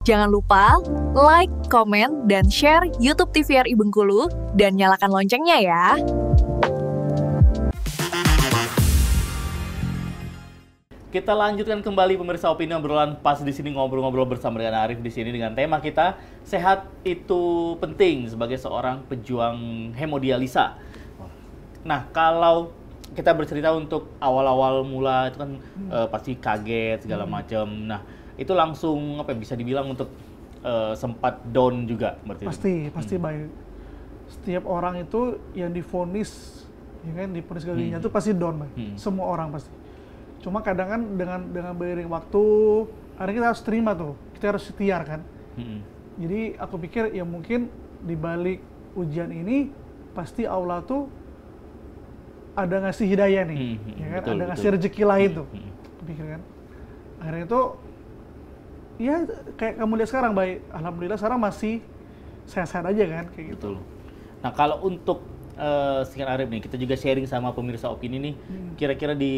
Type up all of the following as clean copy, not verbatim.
Jangan lupa like, komen, dan share YouTube TVRI Bengkulu dan nyalakan loncengnya ya. Kita lanjutkan kembali pemirsa Opini obrolan pas di sini ngobrol-ngobrol bersama dengan Arif di sini dengan tema kita sehat itu penting sebagai seorang pejuang hemodialisa. Nah, kalau kita bercerita untuk awal-awal mula itu kan pasti kaget segala macam. Nah, itu langsung apa ya, bisa dibilang untuk sempat down juga berarti. Pasti baik. Setiap orang itu yang divonis ya kan divonis gagal ginjal itu pasti down, baik. Semua orang pasti. Cuma kadang kan dengan beriring waktu, akhirnya kita harus terima tuh, kita harus ikhtiar kan. Jadi aku pikir ya mungkin di balik ujian ini pasti Allah tuh ada ngasih hidayah nih, ya kan? Betul, ada ngasih rezeki lain tuh, aku pikir kan. Akhirnya itu, ya kayak kamu lihat sekarang, baik. Alhamdulillah sekarang masih sehat-sehat aja kan, kayak gitu. Betul. Nah kalau untuk sekian Arif nih, kita juga sharing sama pemirsa Opini nih, kira-kira di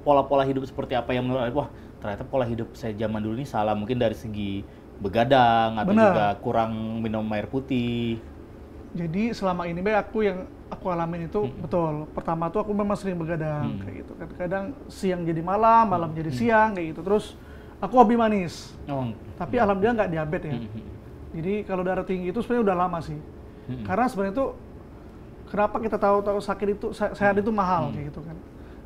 pola-pola hidup seperti apa yang menurut Arif, wah ternyata pola hidup saya zaman dulu ini salah, mungkin dari segi begadang atau juga kurang minum air putih. Jadi selama ini yang aku alamin itu betul. Pertama tuh aku memang sering begadang kayak gitu kan. Kadang siang jadi malam, malam jadi siang kayak gitu. Terus aku hobi manis. Tapi alhamdulillah nggak diabetes ya. Jadi kalau darah tinggi itu sebenarnya udah lama sih. Karena sebenarnya itu kenapa kita tahu sakit itu sehat itu mahal kayak gitu kan.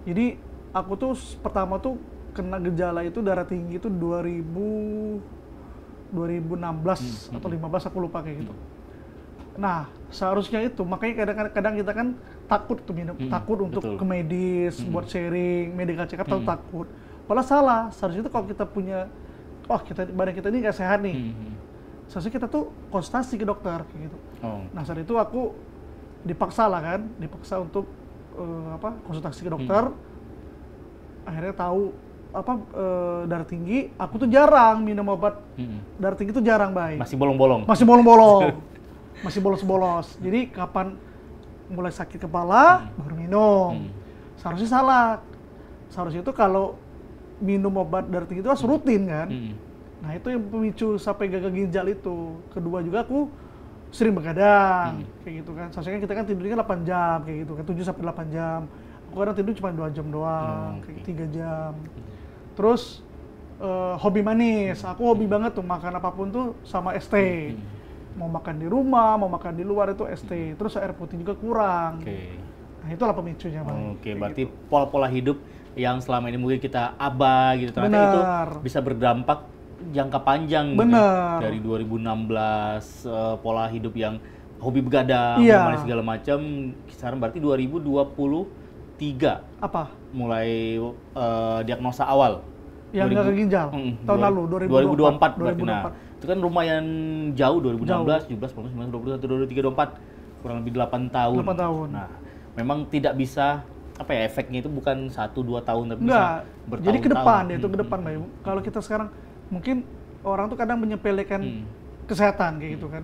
Jadi aku tuh pertama tuh kena gejala itu darah tinggi itu 2016 atau 15 aku lupa kayak gitu. Nah, seharusnya itu makanya kadang-kadang kita kan takut tuh takut untuk ke medis, buat sharing, medical check up takut. Padahal salah, seharusnya itu kalau kita punya badan kita ini nggak sehat nih. Seharusnya kita tuh konsultasi ke dokter kayak gitu. Nah, saat itu aku dipaksa untuk konsultasi ke dokter. Akhirnya tahu darah tinggi, aku tuh jarang minum obat. Darah tinggi tuh jarang, baik. Masih bolong-bolong. Masih bolos-bolos. Jadi kapan mulai sakit kepala baru minum. Seharusnya salah. Seharusnya itu kalau minum obat darah tinggi itu harus rutin kan. Nah, itu yang pemicu sampai gagal ginjal itu. Kedua juga aku sering begadang kayak gitu kan. Seharusnya kita kan tidurnya 8 jam kayak gitu kan, 7 sampai 8 jam. Aku kadang tidur cuma 2 jam doang, kayak 3 jam. Terus hobi manis. Aku hobi banget tuh makan apapun tuh sama es teh. Mau makan di rumah, mau makan di luar itu es teh. Terus air putih juga kurang. Nah, itulah pemicunya, Bang. Berarti gitu. Pola-pola hidup yang selama ini mungkin kita abah gitu, ternyata itu bisa berdampak jangka panjang. Bener. Dari 2016 pola hidup yang hobi begadang, manis segala macam, sekarang berarti 2023 mulai diagnosa awal. Yang gagal ginjal tahun lalu 2024 berarti. Nah, itu kan lumayan jauh, 2016, 17, 18, 19, 20, 21, 22, 23, 24, kurang lebih 8 tahun. 8 tahun. Nah, memang tidak bisa efeknya itu bukan 1-2 tahun tapi bisa bertahun-tahun. Jadi ke depan itu ke depan, Bayu. Kalau kita sekarang mungkin orang tuh kadang menyepelekan kesehatan kayak gitu kan.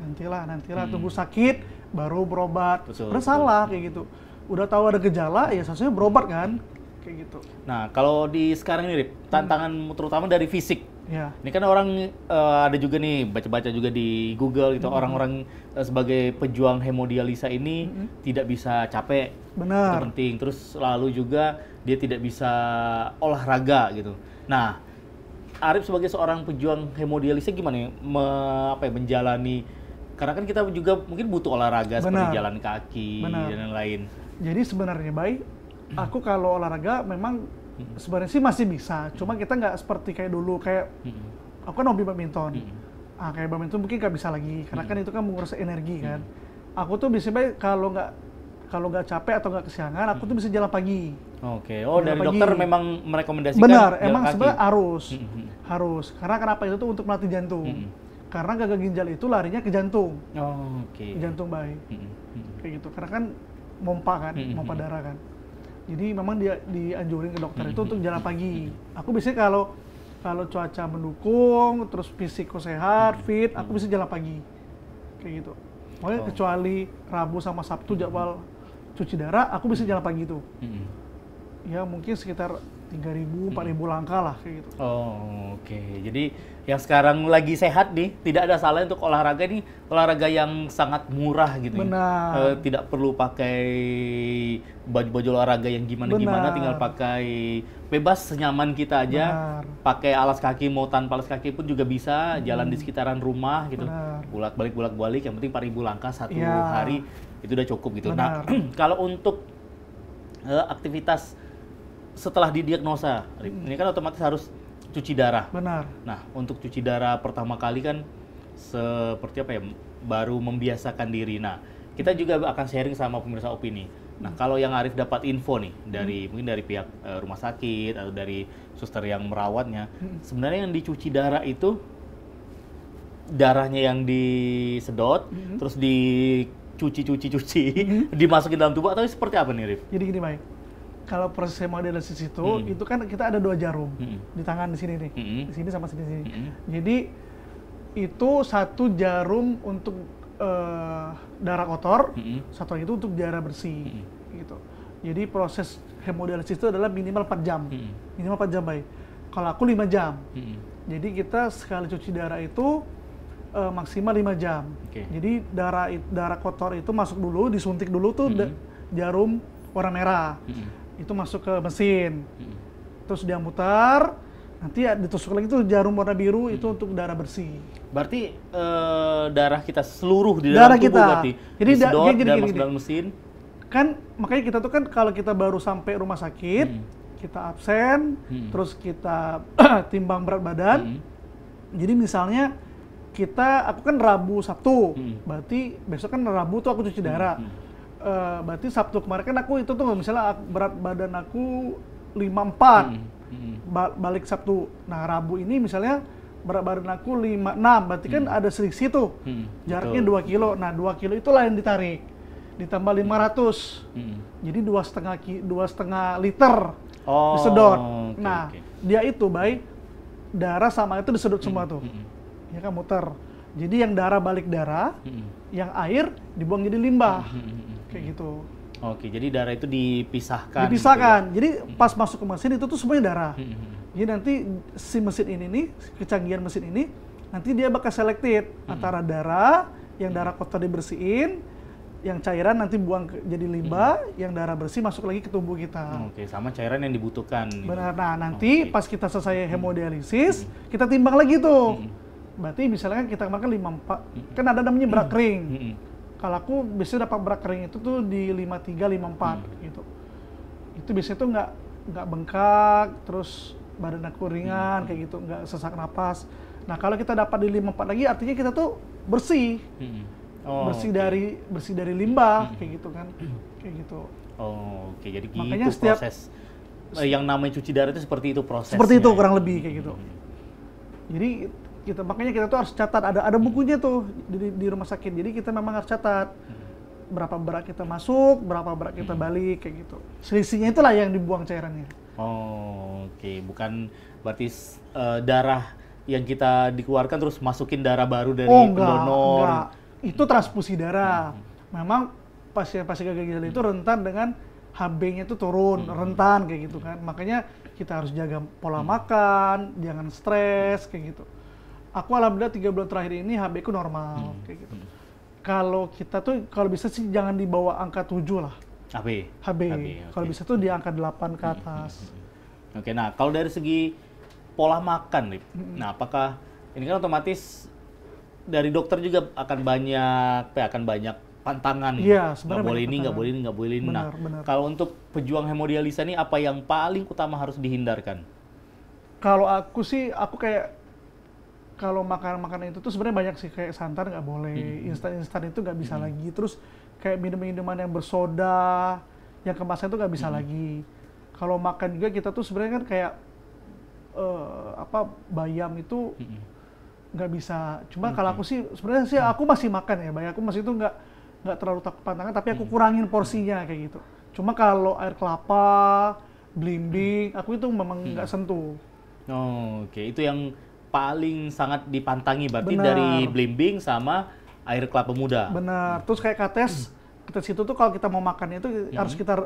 Nantilah tunggu sakit baru berobat. Udah salah kayak gitu. Udah tahu ada gejala ya seharusnya berobat kan. Kayak gitu. Nah, kalau di sekarang ini, Rip, tantangan terutama dari fisik. Ini kan orang ada juga nih baca-baca juga di Google gitu, orang-orang sebagai pejuang hemodialisa ini tidak bisa capek. Benar. Itu penting. Terus lalu juga dia tidak bisa olahraga gitu. Nah, Arif sebagai seorang pejuang hemodialisa gimana ya menjalani, karena kan kita juga mungkin butuh olahraga seperti jalan kaki dan lain-lain. Jadi sebenarnya baik, aku kalau olahraga memang sebenarnya sih masih bisa, cuma kita nggak seperti kayak dulu, kayak aku kan hobi badminton. Kayak badminton mungkin nggak bisa lagi, karena kan itu kan menguras energi kan. Aku tuh biasanya kalau nggak capek atau nggak kesiangan, aku tuh bisa jalan pagi. Jalan dari pagi. Dokter memang merekomendasikan. Benar, emang sebenarnya harus. Karena kenapa itu tuh untuk melatih jantung. Karena gagal ginjal itu larinya ke jantung. Ke jantung baik. Kayak gitu. Karena kan mompa darah kan. Jadi memang dia dianjurin ke dokter itu untuk jalan pagi. Aku biasanya kalau cuaca mendukung, terus fisikku sehat, fit, aku bisa jalan pagi. Kayak gitu. Pokoknya kecuali Rabu sama Sabtu jadwal cuci darah, aku bisa jalan pagi tuh. Ya mungkin sekitar 3.000, 4.000 langkah lah kayak gitu. Oh, oke. Jadi yang sekarang lagi sehat nih, tidak ada salahnya untuk olahraga ini, olahraga yang sangat murah gitu. Benar. Tidak perlu pakai baju-baju olahraga yang gimana-gimana, Benar. tinggal pakai bebas senyaman kita aja. Benar. Pakai alas kaki mau tanpa alas kaki pun juga bisa, jalan di sekitaran rumah gitu. Benar. Bolak-balik, yang penting 4.000 langkah satu Iya. hari itu udah cukup gitu. Nah, Benar. kalau untuk aktivitas setelah didiagnosa, ini kan otomatis harus cuci darah. Benar. Nah, untuk cuci darah pertama kali kan seperti apa ya, baru membiasakan diri. Nah, kita juga akan sharing sama pemirsa opini. Nah, kalau yang Arif dapat info nih dari mungkin dari pihak rumah sakit atau dari suster yang merawatnya, sebenarnya yang dicuci darah itu darahnya yang disedot, terus dicuci, dimasukin dalam tubuh atau seperti apa nih, Rif? Jadi gini, Bay. Kalau proses hemodialisis itu kan kita ada 2 jarum di tangan di sini nih, di sini sama sini. Jadi itu 1 jarum untuk darah kotor, satu lagi itu untuk darah bersih, gitu. Jadi proses hemodialisis itu adalah minimal 4 jam, minimal 4 jam, Bay. Kalau aku 5 jam. Jadi kita sekali cuci darah itu maksimal 5 jam. Oke. Jadi darah kotor itu masuk dulu, disuntik dulu tuh jarum warna merah. Itu masuk ke mesin, terus dia mutar, nanti ya ditusuk lagi tuh jarum warna biru itu untuk darah bersih. Berarti darah kita seluruh di Darah dalam tubuh kita. berarti Jadi disedot gini, dan gini, masuk gini. dalam mesin. Kan makanya kita tuh kan kalau kita baru sampai rumah sakit, kita absen, terus kita timbang berat badan. Jadi misalnya aku kan Rabu Sabtu, berarti besok kan Rabu tuh aku cuci darah. Berarti Sabtu kemarin kan aku itu tuh misalnya berat badan aku 54, balik Sabtu. Nah Rabu ini misalnya berat badan aku 56, berarti kan ada selisih tuh, jaraknya 2 kilo. Nah 2 kilo itulah yang ditarik, ditambah 500, jadi 2,5 liter disedot. Oke, Nah oke. dia itu baik darah sama itu disedot semua tuh, ya kan muter. Jadi yang darah balik darah, yang air dibuang jadi limbah, kayak gitu. Oke, jadi darah itu dipisahkan. Dipisahkan. Jadi pas masuk ke mesin itu tuh semuanya darah. Jadi nanti si mesin ini nih, kecanggihan mesin ini, nanti dia bakal selected antara darah, yang darah kotor dibersihin, yang cairan nanti buang jadi limbah, yang darah bersih masuk lagi ke tubuh kita. Oke, sama cairan yang dibutuhkan. gitu. Benar. Nah nanti Oke. pas kita selesai hemodialisis, kita timbang lagi tuh. Berarti misalnya kan kita makan 54, kan ada namanya berat kering. Kalau aku biasanya dapat berat kering itu tuh di 53, 54 gitu. Itu biasanya tuh nggak bengkak, terus badan aku ringan kayak gitu, nggak sesak napas. Nah kalau kita dapat di 54 lagi, artinya kita tuh bersih, bersih dari limbah kayak gitu kan, kayak gitu. Oh, oke. Jadi Makanya gitu proses yang namanya cuci darah itu seperti itu prosesnya. Seperti itu kurang lebih kayak gitu. Jadi makanya kita tuh harus catat, ada bukunya tuh di rumah sakit. Jadi kita memang harus catat berapa berat kita masuk, berapa berat kita balik kayak gitu. Selisihnya itulah yang dibuang cairannya. Oh, oke. Bukan berarti darah yang kita dikeluarkan terus masukin darah baru dari pendonor. Enggak. Itu transfusi darah. Memang pasien-pasien gagal ginjal itu rentan dengan HB-nya itu turun, rentan kayak gitu kan. Makanya kita harus jaga pola makan, jangan stres kayak gitu. Aku alhamdulillah 3 bulan terakhir ini HB ku normal kayak gitu. Kalau kita tuh kalau bisa sih jangan di bawah angka 7 lah. HB. Kalau oke. bisa tuh di angka 8 ke atas. Oke, nah kalau dari segi pola makan, Rip, nah apakah ini kan otomatis dari dokter juga akan banyak pantangan nih. Iya, sebenarnya Nggak boleh banyak ini, nggak pantangan. boleh ini, nggak boleh ini. Nah, Benar. kalau untuk pejuang hemodialisa ini apa yang paling utama harus dihindarkan? Kalau aku sih, kalau makanan-makanan itu tuh sebenarnya banyak sih, kayak santan nggak boleh, instan itu nggak bisa lagi. Terus kayak minuman yang bersoda, yang kemasan itu nggak bisa lagi. Kalau makan juga kita tuh sebenarnya kan kayak bayam itu nggak bisa. Cuma kalau aku sih sebenarnya sih aku masih makan ya, bayam aku masih itu nggak terlalu takut pantangan, tapi aku kurangin porsinya kayak gitu. Cuma kalau air kelapa, belimbing, aku itu memang nggak sentuh. Oh, oke. Itu yang paling sangat dipantangi berarti Benar. dari belimbing sama air kelapa muda. Benar. Terus kayak kates itu tuh kalau kita mau makannya itu harus kita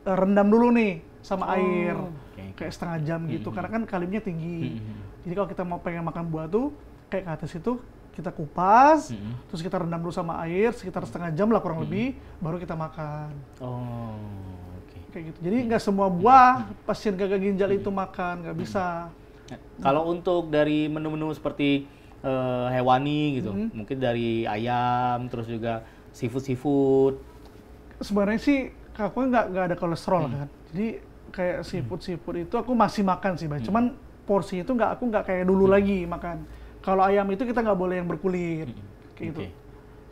rendam dulu nih sama air. Oke. kayak setengah jam gitu, karena kan kaliumnya tinggi. Jadi kalau kita mau pengen makan buah tuh kayak ke atas itu kita kupas, terus kita rendam dulu sama air sekitar setengah jam lah kurang lebih, baru kita makan. Oh, kayak gitu. Jadi nggak semua buah pasien gagal ginjal itu makan, nggak bisa. Kalau untuk dari menu-menu seperti hewani gitu, mungkin dari ayam, terus juga seafood. Sebenarnya sih aku nggak ada kolesterol kan, jadi kayak seafood itu aku masih makan sih, Bay. Cuman porsi itu aku nggak kayak dulu lagi makan. Kalau ayam itu kita nggak boleh yang berkulit, kayak gitu.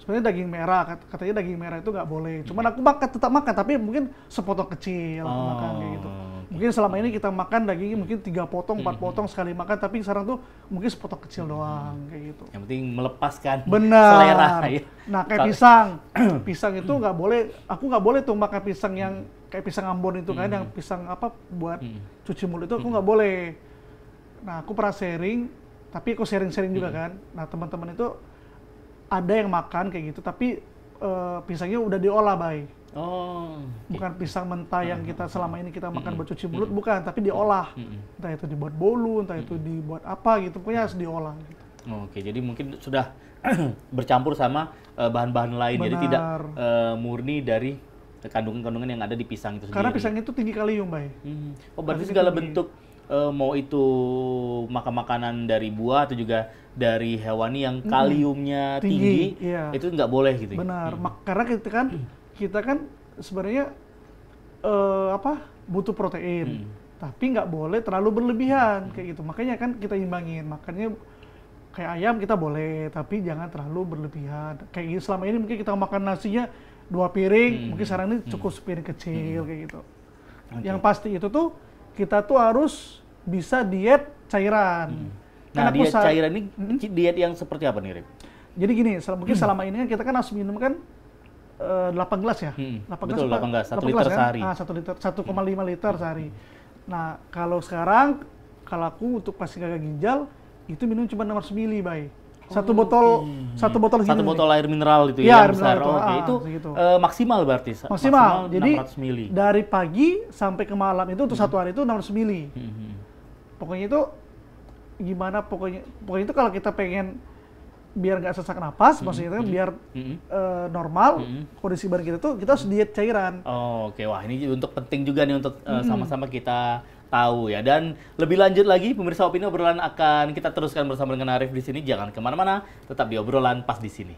Sebenarnya daging merah, katanya daging merah itu nggak boleh. Cuman aku tetap makan, tapi mungkin sepotong kecil makan kayak gitu. Mungkin selama ini kita makan dagingnya mungkin 3 potong, 4 potong sekali makan, tapi sekarang tuh mungkin sepotong kecil doang kayak gitu. Yang penting melepaskan Benar. selera. Ya. Nah kayak pisang itu nggak boleh. Aku nggak boleh tuh makan pisang yang kayak pisang Ambon itu kan, yang pisang apa buat cuci mulut itu aku nggak boleh. Nah aku pernah sharing, tapi aku sharing juga kan. Nah teman-teman itu ada yang makan kayak gitu, tapi pisangnya udah diolah, Bay. Bukan pisang mentah yang kita selama ini kita makan buat cuci mulut, bukan, tapi diolah. Entah itu dibuat bolu, entah itu dibuat apa gitu, pokoknya harus diolah. Gitu. Oke, jadi mungkin sudah bercampur sama bahan-bahan lain, jadi tidak murni dari kandungan-kandungan yang ada di pisang itu sendiri. Karena pisang itu tinggi kalium, Bay. Oh, berarti segala bentuk mau itu makanan dari buah atau juga dari hewani yang kaliumnya tinggi iya. Itu nggak boleh gitu. Benar, karena kita kan sebenarnya butuh protein, tapi nggak boleh terlalu berlebihan kayak gitu. Makanya kan kita imbangin, makannya kayak ayam kita boleh, tapi jangan terlalu berlebihan. Kayak gitu selama ini mungkin kita makan nasinya 2 piring, mungkin sekarang ini cukup sepiring kecil kayak gitu. Yang pasti itu tuh kita tuh harus bisa diet cairan. Nah, diet cairan ini diet yang seperti apa nih, Rip? Jadi gini, mungkin selama ini kan kita kan harus minum kan 8 gelas ya? 8 gelas, 1 liter kan? Sehari. 1,5 liter sehari. Nah, kalau sekarang, kalau aku untuk pasien gagal ginjal, itu minum cuma 600 ml, Bay. Satu botol air mineral itu ya, yang besar. Itu maksimal berarti. Maksimal. Jadi 600 ml. Dari pagi sampai ke malam itu untuk 1 hari itu 600 ml. Pokoknya itu gimana? Pokoknya itu kalau kita pengen biar nggak sesak napas, maksudnya biar normal kondisi badan kita tuh kita harus diet cairan. Oke, wah ini untuk penting juga nih untuk sama-sama kita tahu ya. Dan lebih lanjut lagi, pemirsa Opini obrolan akan kita teruskan bersama dengan Arif di sini. Jangan kemana-mana, tetap di obrolan pas di sini.